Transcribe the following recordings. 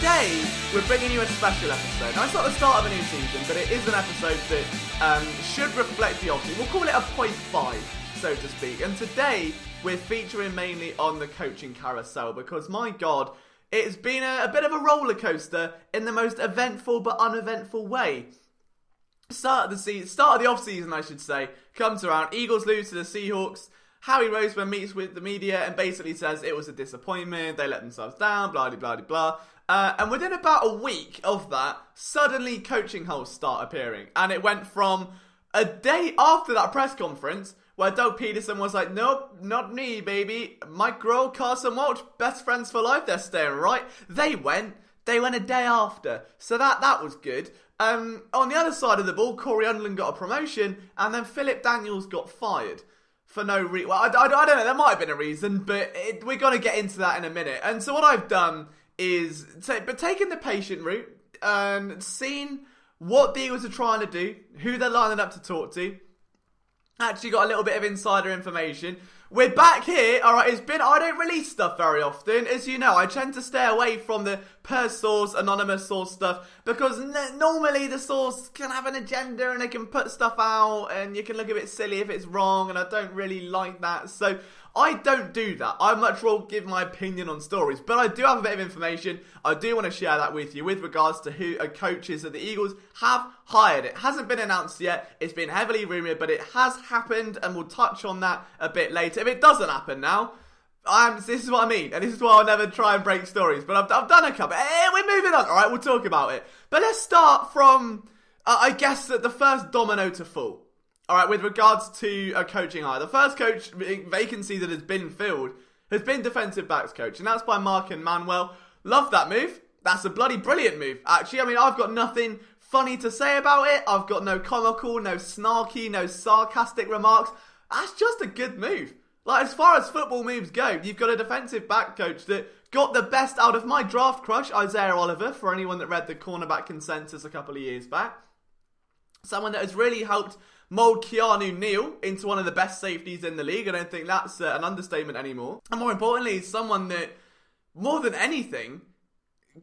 today we're bringing you a special episode. Now, it's not the start of a new season, but it is an episode that should reflect the offseason. We'll call it a point 5, so to speak. And today we're featuring mainly on the coaching carousel because, my God, it's been a bit of a roller coaster in the most eventful but uneventful way. Start of the off-season, I should say, comes around. Eagles lose to the Seahawks. Howie Roseman meets with the media and basically says it was a disappointment, they let themselves down, blah, blah, blah, blah. And within about a week of that, suddenly coaching holes start appearing. And it went from a day after that press conference where Doug Peterson was like, nope, not me, baby. Mike Grohl, Carson Wentz, best friends for life, they're staying right. They went a day after. So that was good. On the other side of the ball, Corey Undlin got a promotion and then Philip Daniels got fired. For no reason. Well, I don't know, there might have been a reason, but we're going to get into that in a minute. And so what I've done is taken the patient route and seen what the Eagles are trying to do, who they're lining up to talk to. Actually got a little bit of insider information. We're back here, alright, I don't release stuff very often, as you know. I tend to stay away from the per source, anonymous source stuff, because normally the source can have an agenda and they can put stuff out, and you can look a bit silly if it's wrong, and I don't really like that, so I don't do that. I much rather give my opinion on stories, but I do have a bit of information. I do want to share that with you with regards to who are coaches that the Eagles have hired. It hasn't been announced yet. It's been heavily rumoured, but it has happened, and we'll touch on that a bit later. If it doesn't happen now, this is what I mean, and this is why I'll never try and break stories, but I've done a couple. We're moving on, alright, we'll talk about it. But let's start from, I guess, the first domino to fall. Alright, with regards to a coaching hire, the first coach vacancy that has been filled has been defensive backs coach, and that's by Mark and Manuel. Love that move. That's a bloody brilliant move, actually. I mean, I've got nothing funny to say about it. I've got no comical, no snarky, no sarcastic remarks. That's just a good move. Like, as far as football moves go, you've got a defensive back coach that got the best out of my draft crush, Isaiah Oliver, for anyone that read the cornerback consensus a couple of years back. Someone that has really helped mould Keanu Neal into one of the best safeties in the league. I don't think that's an understatement anymore. And more importantly, someone that, more than anything,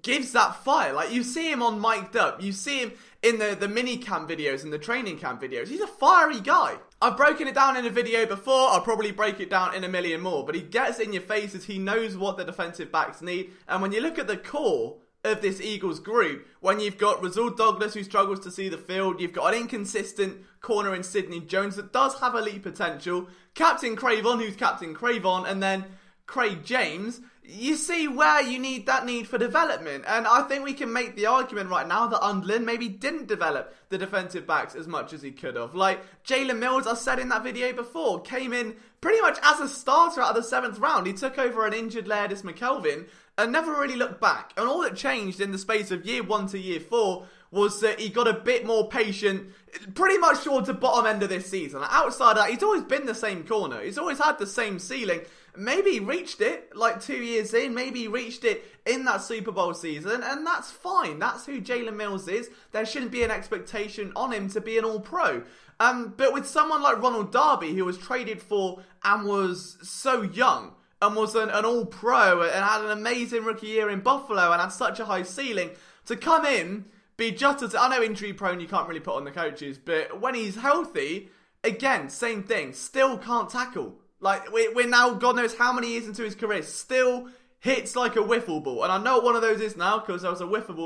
gives that fire. Like, you see him on Mic'd Up. You see him in the mini camp videos and the training camp videos. He's a fiery guy. I've broken it down in a video before. I'll probably break it down in a million more. But he gets in your faces. He knows what the defensive backs need. And when you look at the core of this Eagles group, when you've got Rasul Douglas who struggles to see the field, you've got an inconsistent corner in Sidney Jones that does have elite potential, Captain Cravon who's Captain Cravon, and then Craig James, you see where you need that need for development. And I think we can make the argument right now that Undlin maybe didn't develop the defensive backs as much as he could have. Like, Jalen Mills, I said in that video before, came in pretty much as a starter out of the 7th round. He took over an injured Laerdus McKelvin and never really looked back. And all that changed in the space of year 1 to year 4 was that he got a bit more patient, pretty much towards the bottom end of this season. Outside of that, he's always been the same corner. He's always had the same ceiling. Maybe he reached it, like 2 years in. Maybe he reached it in that Super Bowl season, and that's fine. That's who Jalen Mills is. There shouldn't be an expectation on him to be an all-pro. But with someone like Ronald Darby, who was traded for and was so young, and was an all-pro, and had an amazing rookie year in Buffalo, and had such a high ceiling, to come in, be just as, I know injury prone you can't really put on the coaches, but when he's healthy, again, same thing, still can't tackle. Like, we're now, God knows how many years into his career, still hits like a wiffle ball. And I know what one of those is now, because there was a wiffle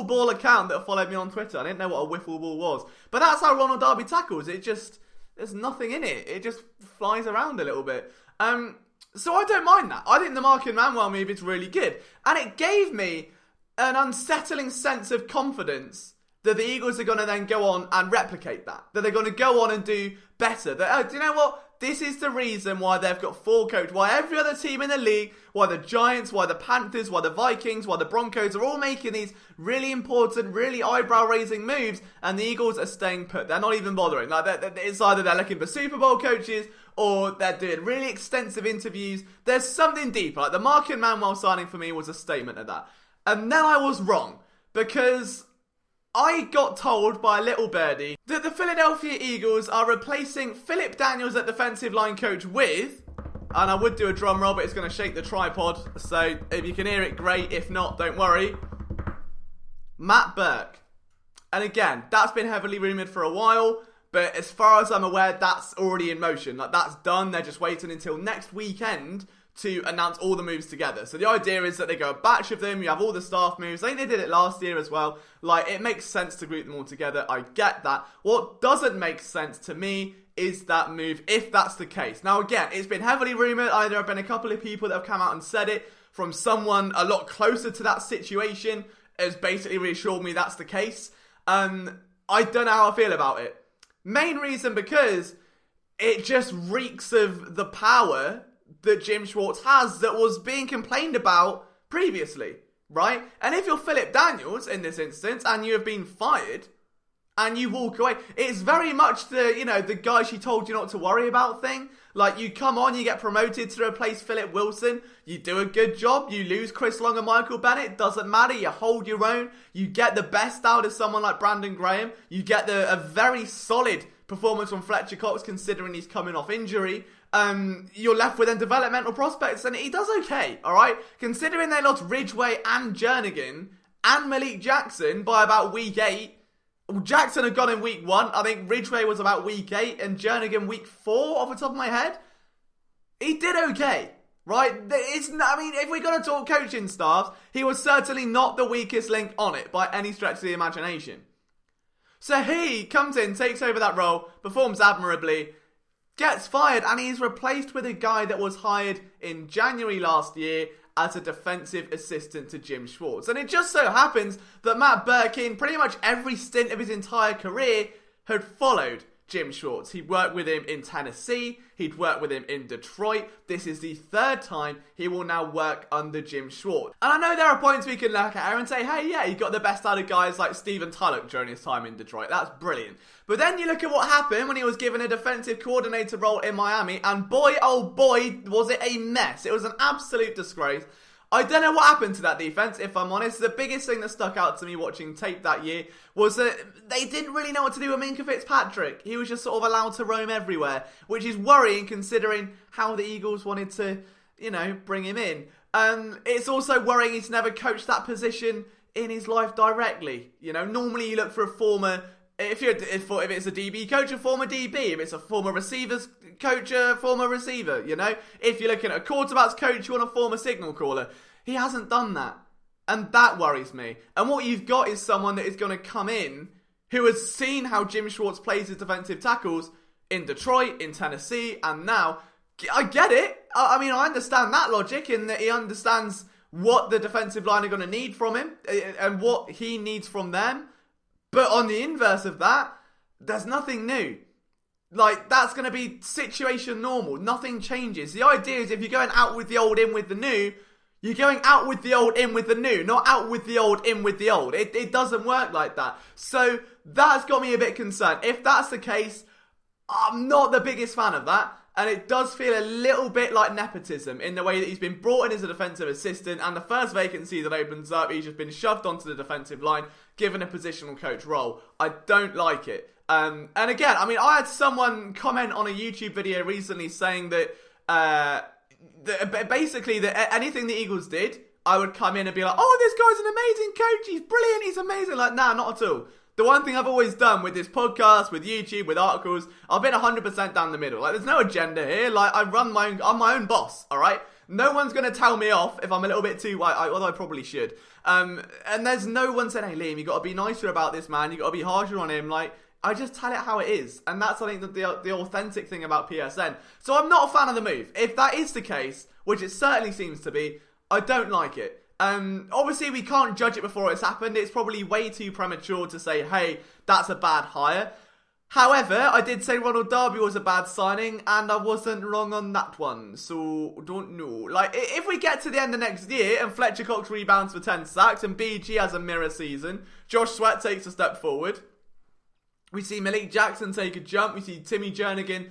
ball account that followed me on Twitter. I didn't know what a wiffle ball was. But that's how Ronald Darby tackles. It just, there's nothing in it. It just flies around a little bit. So I don't mind that. I think the Mark and Manuel move is really good. And it gave me an unsettling sense of confidence that the Eagles are going to then go on and replicate that. That they're going to go on and do better. That, do you know what? This is the reason why they've got 4 coaches. Why every other team in the league, why the Giants, why the Panthers, why the Vikings, why the Broncos are all making these really important, really eyebrow-raising moves, and the Eagles are staying put. They're not even bothering. Like, it's either they're looking for Super Bowl coaches, or they're doing really extensive interviews. There's something deeper. Like, the Mark and Manuel signing for me was a statement of that. And then I was wrong, because I got told by a little birdie that the Philadelphia Eagles are replacing Philip Daniels at defensive line coach with And I would do a drum roll, but it's going to shake the tripod. So if you can hear it, great. If not, don't worry. Matt Burke. And again, that's been heavily rumoured for a while. But as far as I'm aware, that's already in motion. Like, that's done. They're just waiting until next weekend to announce all the moves together. So the idea is that they go a batch of them. You have all the staff moves. I think they did it last year as well. Like, it makes sense to group them all together. I get that. What doesn't make sense to me is that move, if that's the case. Now, again, it's been heavily rumoured. There have been a couple of people that have come out and said it. From someone a lot closer to that situation has basically reassured me that's the case. I don't know how I feel about it. Main reason because it just reeks of the power that Jim Schwartz has that was being complained about previously, right? And if you're Philip Daniels in this instance and you have been fired and you walk away, it's very much the guy she told you not to worry about thing. Like, you come on, you get promoted to replace Philip Wilson, you do a good job, you lose Chris Long and Michael Bennett, doesn't matter, you hold your own, you get the best out of someone like Brandon Graham, you get a very solid performance from Fletcher Cox considering he's coming off injury. You're left with developmental prospects, and he does okay, alright? Considering they lost Ridgway and Jernigan and Malik Jackson by about week 8, Jackson had gone in week 1. I think Ridgway was about week 8 and Jernigan week 4 off the top of my head. He did okay, right? If we're going to talk coaching staffs, he was certainly not the weakest link on it by any stretch of the imagination. So he comes in, takes over that role, performs admirably, gets fired, and he's replaced with a guy that was hired in January last year as a defensive assistant to Jim Schwartz. And it just so happens that Matt Burke, in pretty much every stint of his entire career, had followed Jim Schwartz. He'd worked with him in Tennessee. He'd worked with him in Detroit. This is the 3rd time he will now work under Jim Schwartz. And I know there are points we can look at here and say, hey, yeah, he got the best out of guys like Stephen Tulloch during his time in Detroit. That's brilliant. But then you look at what happened when he was given a defensive coordinator role in Miami, and boy, oh boy, was it a mess. It was an absolute disgrace. I don't know what happened to that defense, if I'm honest. The biggest thing that stuck out to me watching tape that year was that they didn't really know what to do with Minkah Fitzpatrick. He was just sort of allowed to roam everywhere, which is worrying considering how the Eagles wanted to, bring him in. It's also worrying he's never coached that position in his life directly. Normally you look for a former, if it's a DB coach, a former DB. If it's a former receivers coach, a former receiver, If you're looking at a quarterbacks coach, you want a former signal caller. He hasn't done that. And that worries me. And what you've got is someone that is going to come in who has seen how Jim Schwartz plays his defensive tackles in Detroit, in Tennessee, and now. I get it. I understand that logic in that he understands what the defensive line are going to need from him and what he needs from them. But on the inverse of that, there's nothing new. Like, that's going to be situation normal. Nothing changes. The idea is if you're going out with the old, in with the new, you're going out with the old, in with the new, not out with the old, in with the old. It doesn't work like that. So that's got me a bit concerned. If that's the case, I'm not the biggest fan of that. And it does feel a little bit like nepotism in the way that he's been brought in as a defensive assistant, and the first vacancy that opens up, he's just been shoved onto the defensive line, given a positional coach role. I don't like it. And again, I had someone comment on a YouTube video recently saying that basically that anything the Eagles did, I would come in and be like, oh, this guy's an amazing coach, he's brilliant, he's amazing. Like, nah, not at all. The one thing I've always done with this podcast, with YouTube, with articles, I've been 100% down the middle. Like, there's no agenda here. Like, I'm my own boss, alright? No one's going to tell me off if I'm a little bit too, although I probably should. And there's no one saying, hey, Liam, you got to be nicer about this, man. You got to be harsher on him. Like, I just tell it how it is. And that's, I think, the authentic thing about PSN. So I'm not a fan of the move. If that is the case, which it certainly seems to be, I don't like it. Obviously, we can't judge it before it's happened. It's probably way too premature to say, hey, that's a bad hire. However, I did say Ronald Darby was a bad signing, and I wasn't wrong on that one. So, don't know. Like, if we get to the end of next year, and Fletcher Cox rebounds for 10 sacks, and BG has a mirror season, Josh Sweat takes a step forward, we see Malik Jackson take a jump, we see Timmy Jernigan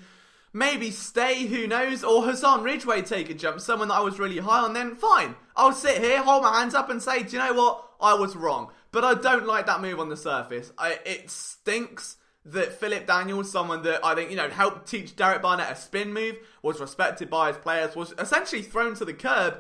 maybe stay, who knows, or Hassan Ridgway take a jump, someone that I was really high on, then fine. I'll sit here, hold my hands up and say, do you know what? I was wrong. But I don't like that move on the surface. It stinks. that Philip Daniels, someone that I think, helped teach Derek Barnett a spin move, was respected by his players, was essentially thrown to the curb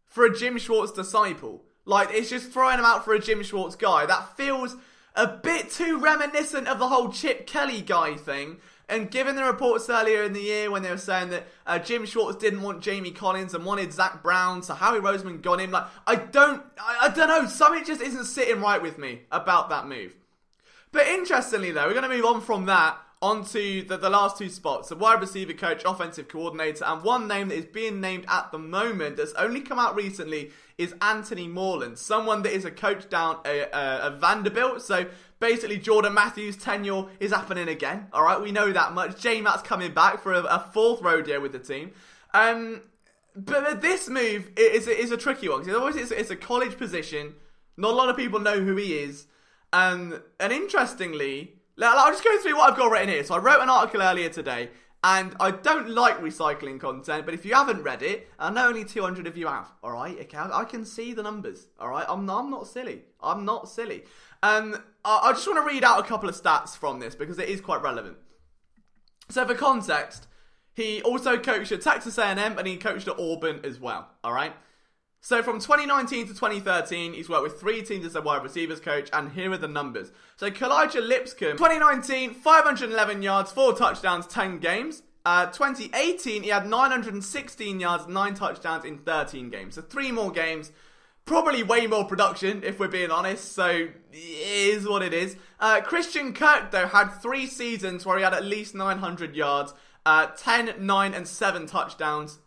for a Jim Schwartz disciple. Like, it's just throwing him out for a Jim Schwartz guy. That feels a bit too reminiscent of the whole Chip Kelly guy thing. And given the reports earlier in the year when they were saying that Jim Schwartz didn't want Jamie Collins and wanted Zach Brown, so Howie Roseman got him. Like, I don't know, something just isn't sitting right with me about that move. But interestingly though, we're going to move on from that onto the last two spots, the wide receiver coach, offensive coordinator, and one name that is being named at the moment that's only come out recently is Anthony Moreland, someone that is a coach down at Vanderbilt. So basically Jordan Matthews' tenure is happening again, alright, we know that much. J-Matt's coming back for a fourth rodeo with the team. But this move is a tricky one, because obviously it's a college position, not a lot of people know who he is, and interestingly, I'll just go through what I've got written here. So I wrote an article earlier today, and I don't like recycling content, but if you haven't read it, I know only 200 of you have, alright? Okay, I can see the numbers, alright? I'm not silly. I'm not silly. I just want to read out a couple of stats from this, because it is quite relevant. So for context, he also coached at Texas A&M, and he coached at Auburn as well, alright? So from 2019 to 2013, he's worked with 3 teams as a wide receivers coach, and here are the numbers. So Kalijah Lipscomb, 2019, 511 yards, 4 touchdowns, 10 games. 2018, he had 916 yards, 9 touchdowns in 13 games. So 3 more games, probably way more production, if we're being honest. So it is what it is. Christian Kirk, though, had 3 seasons where he had at least 900 yards, 10, 9, and 7 touchdowns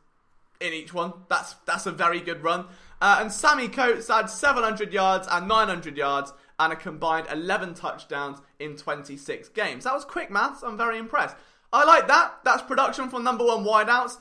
in each one. That's a very good run. And Sammy Coates had 700 yards and 900 yards and a combined 11 touchdowns in 26 games. That was quick maths. I'm very impressed. I like that. That's production from number 1 wideouts.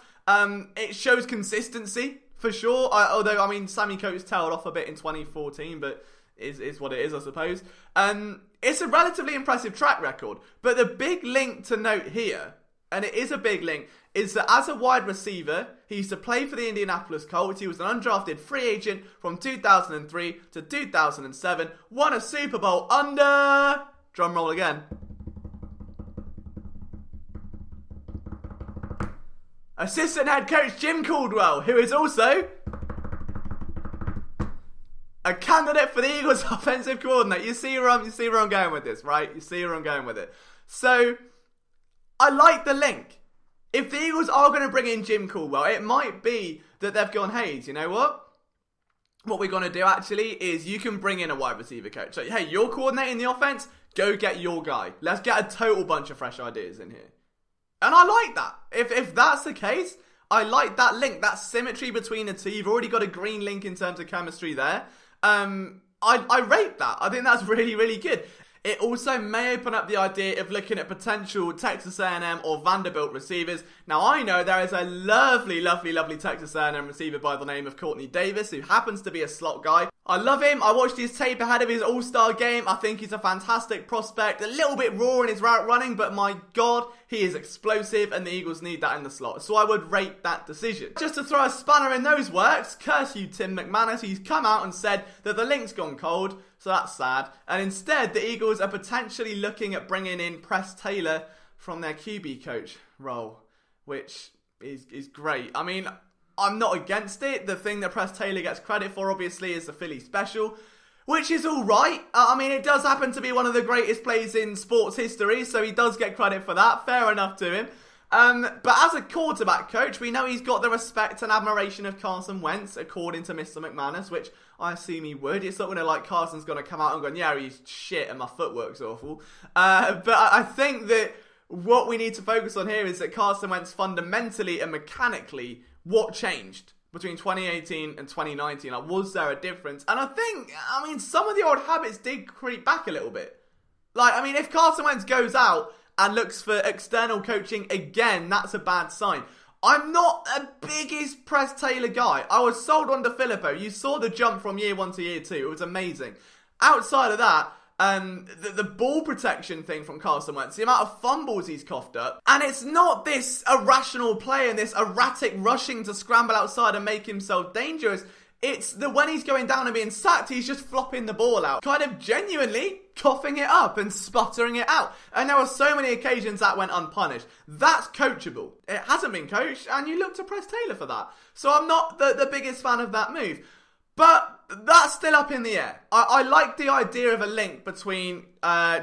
It shows consistency for sure. Although Sammy Coates tailed off a bit in 2014, but is what it is, I suppose. It's a relatively impressive track record. But the big link to note here, and it is a big link, is that as a wide receiver, he used to play for the Indianapolis Colts. He was an undrafted free agent from 2003 to 2007. Won a Super Bowl under... Drum roll again. Assistant head coach Jim Caldwell, who is also a candidate for the Eagles offensive coordinator. You see where I'm going with this, right? You see where I'm going with it. So, I like the link. If the Eagles are going to bring in Jim Caldwell, it might be that they've gone, hey, you know what? What we're going to do actually is you can bring in a wide receiver coach. So, hey, you're coordinating the offense, go get your guy. Let's get a total bunch of fresh ideas in here. And I like that. If that's the case, I like that link, that symmetry between the two. You've already got a green link in terms of chemistry there. I rate that. I think that's really, really good. It also may open up the idea of looking at potential Texas A&M or Vanderbilt receivers. Now, I know there is a lovely, lovely, lovely Texas A&M receiver by the name of Courtney Davis, who happens to be a slot guy. I love him. I watched his tape ahead of his All-Star game. I think he's a fantastic prospect. A little bit raw in his route running, but my God, he is explosive, and the Eagles need that in the slot. So I would rate that decision. Just to throw a spanner in those works, curse you, Tim McManus. He's come out and said that the link's gone cold. So that's sad. And instead, the Eagles are potentially looking at bringing in Press Taylor from their QB coach role, which is great. I mean, I'm not against it. The thing that Press Taylor gets credit for, obviously, is the Philly special, which is all right. I mean, it does happen to be one of the greatest plays in sports history, so he does get credit for that. Fair enough to him. But as a quarterback coach, we know he's got the respect and admiration of Carson Wentz, according to Mr. McManus, which I assume he would. It's not going to like Carson's going to come out and go, yeah, he's shit and my footwork's awful. But I think that what we need to focus on here is that Carson Wentz fundamentally and mechanically, what changed between 2018 and 2019? Like, was there a difference? And I mean, some of the old habits did creep back a little bit. Like, I mean, if Carson Wentz goes out and looks for external coaching again, that's a bad sign. I'm not a biggest Press Taylor guy. I was sold on Filippo. You saw the jump from year 1 to year 2. It was amazing. Outside of that, the ball protection thing from Carson Wentz, the amount of fumbles he's coughed up, and it's not this irrational play and this erratic rushing to scramble outside and make himself dangerous. It's that when he's going down and being sacked, he's just flopping the ball out, kind of genuinely coughing it up and sputtering it out. And there were so many occasions that went unpunished. That's coachable. It hasn't been coached, and you look to Press Taylor for that. So I'm not the biggest fan of that move. But that's still up in the air. I like the idea of a link between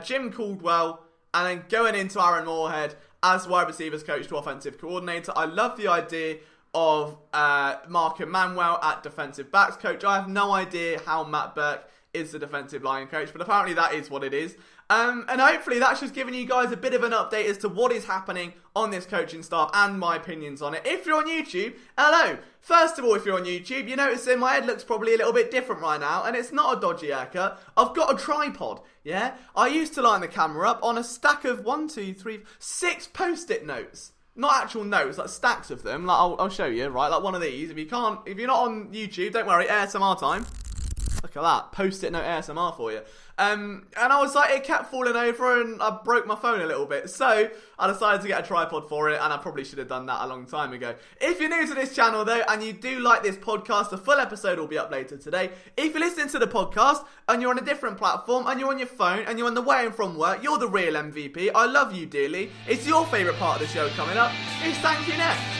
Jim Caldwell and then going into Aaron Moorhead as wide receivers coach to offensive coordinator. I love the idea of Mark Emanuel at defensive backs coach. I have no idea how Matt Burke is the defensive line coach, but apparently that is what it is. And hopefully that's just giving you guys a bit of an update as to what is happening on this coaching staff and my opinions on it. If you're on YouTube, hello. First of all, if you're on YouTube, you're noticing my head looks probably a little bit different right now, and it's not a dodgy haircut. I've got a tripod, yeah? I used to line the camera up on a stack of 6 post-it notes. Not actual notes, like stacks of them. Like I'll show you, right? Like one of these. If you're not on YouTube, don't worry, ASMR time. Look at that, post-it note ASMR for you. And I was like, it kept falling over and I broke my phone a little bit. So I decided to get a tripod for it, and I probably should have done that a long time ago. If you're new to this channel though, and you do like this podcast, the full episode will be uploaded today. If you're listening to the podcast and you're on a different platform and you're on your phone and you're on the way home from work, you're the real MVP. I love you dearly. It's your favourite part of the show coming up. It's Thank You Next.